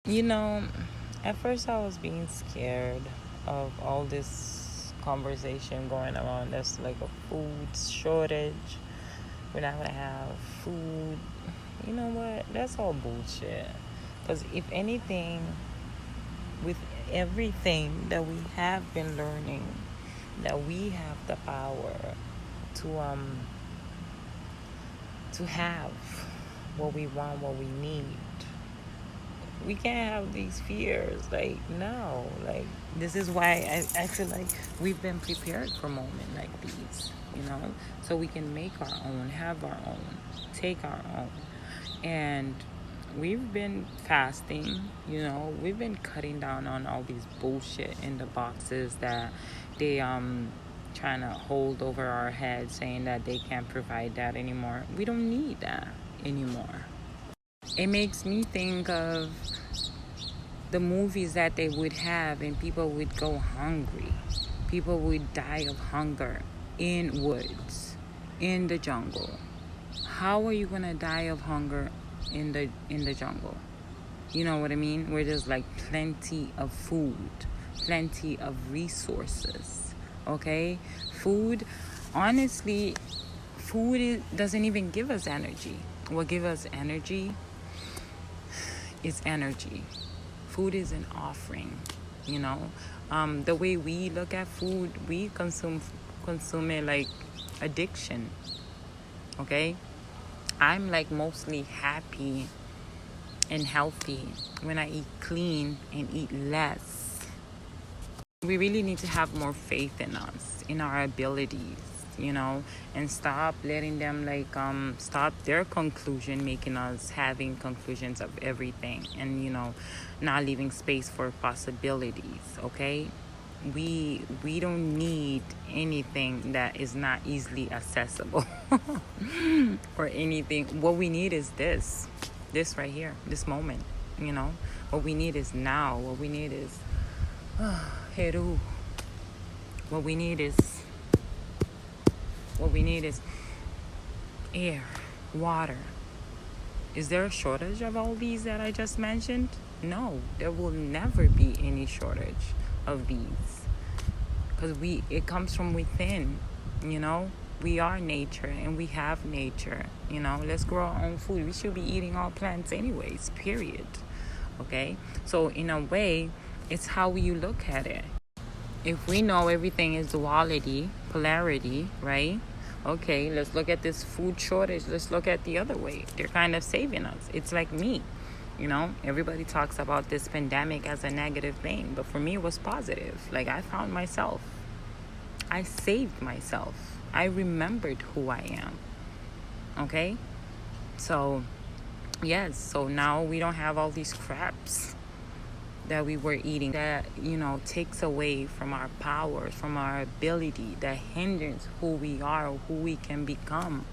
You know, at first I was being scared of all this conversation going around. There's like a food shortage. We're not gonna have food. You know what? That's all bullshit. Because if anything, with everything that we have been learning, that we have the power to have what we want, what we need. We can't have these fears. Like, no. Like, this is why I feel like we've been prepared for moments like these, so we can make our own, have our own, take our own. And we've been fasting, we've been cutting down on all these bullshit in the boxes that they trying to hold over our heads, saying that they can't provide that anymore. We don't need that anymore. It makes me think of the movies that they would have, and people would go hungry. People would die of hunger in woods, in the jungle. How are you gonna die of hunger in the jungle? You know what I mean? Where there's like plenty of food, plenty of resources. Okay, honestly, food doesn't even give us energy. What gives us energy is energy. Food is an offering, the way we look at food, we consume it like addiction. Okay, I'm like mostly happy and healthy when I eat clean and eat less. We really need to have more faith in us, in our abilities, and stop letting them stop their conclusion, making us having conclusions of everything, and not leaving space for possibilities. Okay, we don't need anything that is not easily accessible or anything. What we need is this right here, this moment. What we need is now. What we need is Heru. What we need is air, water. Is there a shortage of all these that I just mentioned? No, there will never be any shortage of these, because it comes from within. We are nature, and we have nature. Let's grow our own food. We should be eating all plants anyways, period. Okay, so in a way, it's how you look at it. If we know everything is duality, polarity, right? Okay, let's look at this food shortage. Let's look at the other way. They're kind of saving us. It's like me. Everybody talks about this pandemic as a negative thing, but for me it was positive. Like, I found myself. I saved myself. I remembered who I am. Okay? So, yes, so now we don't have all these craps that we were eating that takes away from our powers, from our ability, that hinders who we are or who we can become.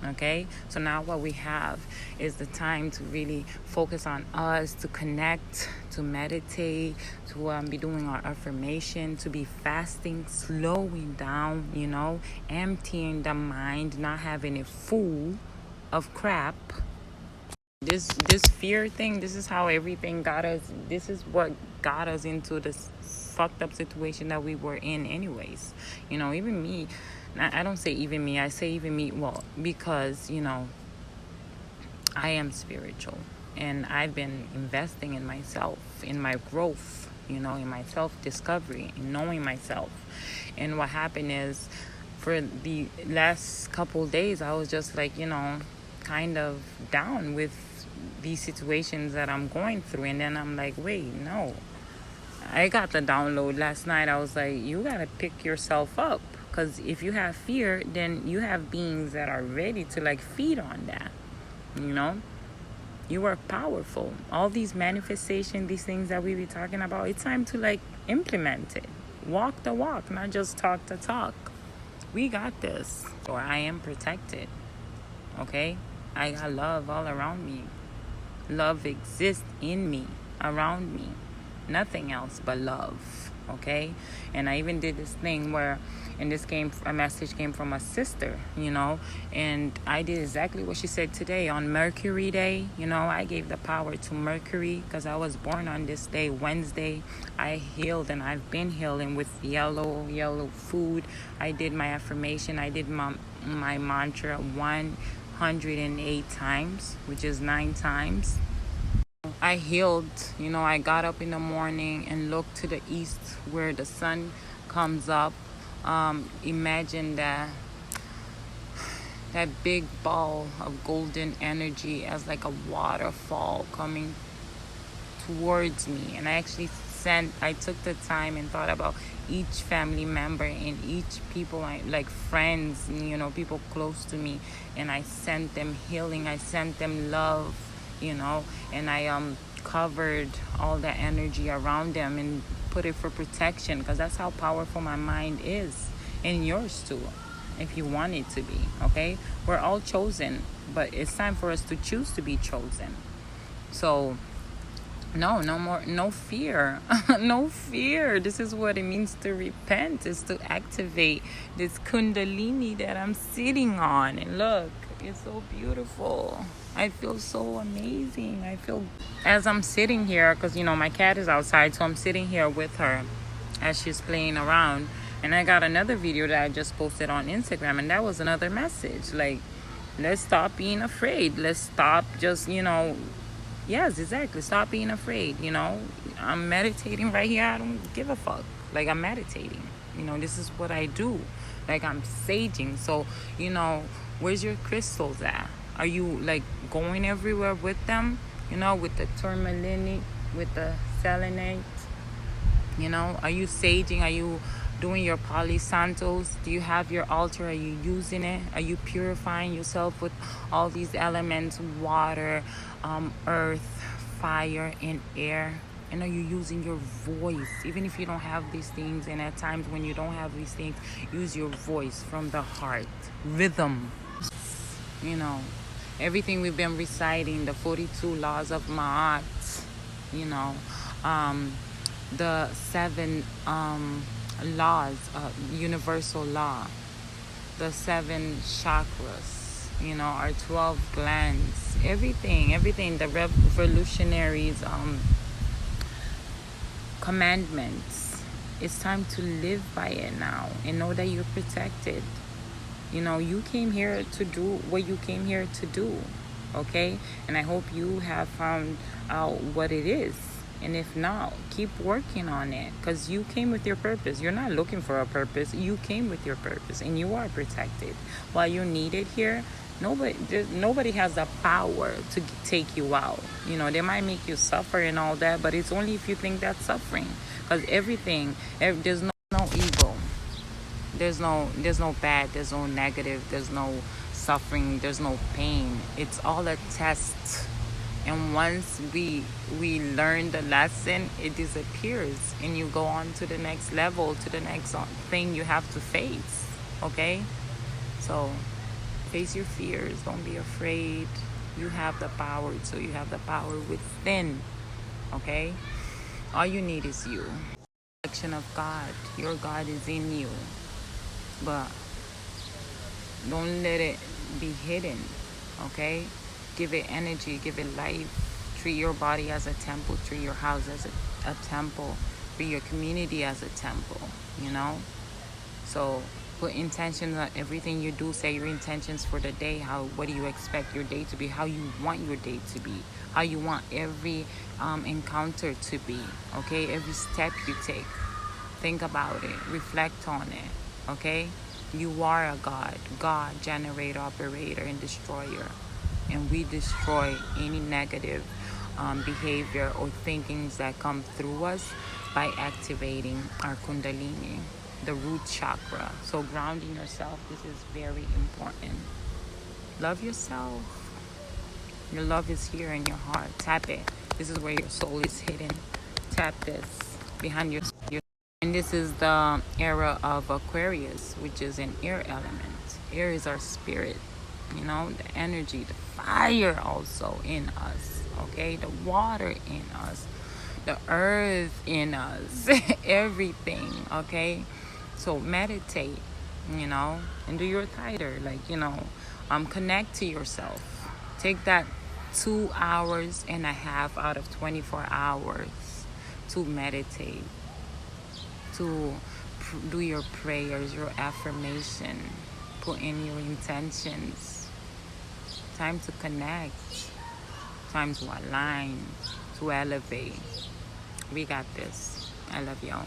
Okay, so now what we have is the time to really focus on us, to connect, to meditate, to be doing our affirmation, to be fasting, slowing down, emptying the mind, not having it full of crap. This fear thing, this is how everything got us. This is what got us into this fucked up situation that we were in anyways. Even me, I don't say even me, I say even me, well, because I am spiritual, and I've been investing in myself, in my growth, in my self-discovery, in knowing myself. And what happened is, for the last couple days, I was just like, kind of down with these situations that I'm going through. And then I'm like, wait, no. I got the download last night. I was like, you gotta pick yourself up, because if you have fear, then you have beings that are ready to feed on that. You are powerful. All these manifestations, these things that we be talking about, it's time to implement it. Walk the walk, not just talk the talk. We got this. Or I am protected. Okay? I got love all around me. Love exists in me, around me. Nothing else but love. okay? And I even did this thing where, and a message came from a sister, and I did exactly what she said today on Mercury Day. I gave the power to Mercury because I was born on this day, Wednesday. I healed, and I've been healing with yellow food. I did my affirmation. I did my mantra 108 times, which is 9 times. I healed. I got up in the morning and looked to the east where the sun comes up. Imagine that big ball of golden energy as like a waterfall coming towards me. And I took the time and thought about each family member and each people, like friends, people close to me, and I sent them healing. I sent them love, and I covered all the energy around them and put it for protection, because that's how powerful my mind is, and yours too, if you want it to be. Okay, we're all chosen, but it's time for us to choose to be chosen. So no fear. No fear. This is what it means to repent, is to activate this kundalini that I'm sitting on. And look, it's so beautiful. I feel so amazing. As I'm sitting here, because my cat is outside, so I'm sitting here with her as she's playing around. And I got another video that I just posted on Instagram, and that was another message, like, let's stop being afraid. Let's stop just yes, exactly. Stop being afraid. I'm meditating right here. I don't give a fuck. Like, I'm meditating. This is what I do. Like, I'm saging. So, where's your crystals at? Are you, like, going everywhere with them? With the tourmaline, with the selenite? Are you saging? Are you doing your Palo Santos? Do you have your altar? Are you using it? Are you purifying yourself with all these elements, water, earth, fire, and air? And are you using your voice? Even if you don't have these things, and at times when you don't have these things, use your voice from the heart. Rhythm. Everything we've been reciting, the 42 laws of Ma'at, the 7 laws, universal law, the 7 chakras, our 12 glands, everything, the revolutionaries, commandments. It's time to live by it now and know that you're protected. You came here to do what you came here to do, okay? And I hope you have found out what it is. And if not, keep working on it, because you came with your purpose. You're not looking for a purpose. You came with your purpose, and you are protected. While you're needed here, nobody has the power to take you out. They might make you suffer and all that, but it's only if you think that's suffering. Because there's no evil. There's no bad. There's no negative. There's no suffering. There's no pain. It's all a test. And once we learn the lesson, it disappears, and you go on to the next level, to the next thing you have to face. Okay? So face your fears. Don't be afraid. You have the power to. You have the power within. Okay? All you need is you. Reflection of God. Your God is in you. But don't let it be hidden. Okay? Give it energy, give it life. Treat your body as a temple. Treat your house as a temple. Treat your community as a temple, So put intentions on everything you do. Say your intentions for the day. What do you expect your day to be? How you want your day to be. How you want every encounter to be. Okay? Every step you take. Think about it. Reflect on it. Okay? You are a God. God, generator, operator, and destroyer. And we destroy any negative behavior or thinkings that come through us by activating our kundalini, the root chakra. So grounding yourself, this is very important. Love yourself. Your love is here in your heart. Tap it. This is where your soul is hidden. Tap this behind your. And this is the era of Aquarius, which is an air element. Air is our spirit. The energy, the fire also in us, okay? The water in us. the earth in us, everything, okay? So meditate, and do your tighter, connect to yourself. Take that 2.5 hours out of 24 hours to meditate, to do your prayers, your affirmation, put in your intentions. Time to connect, time to align, to elevate. We got this. I love y'all.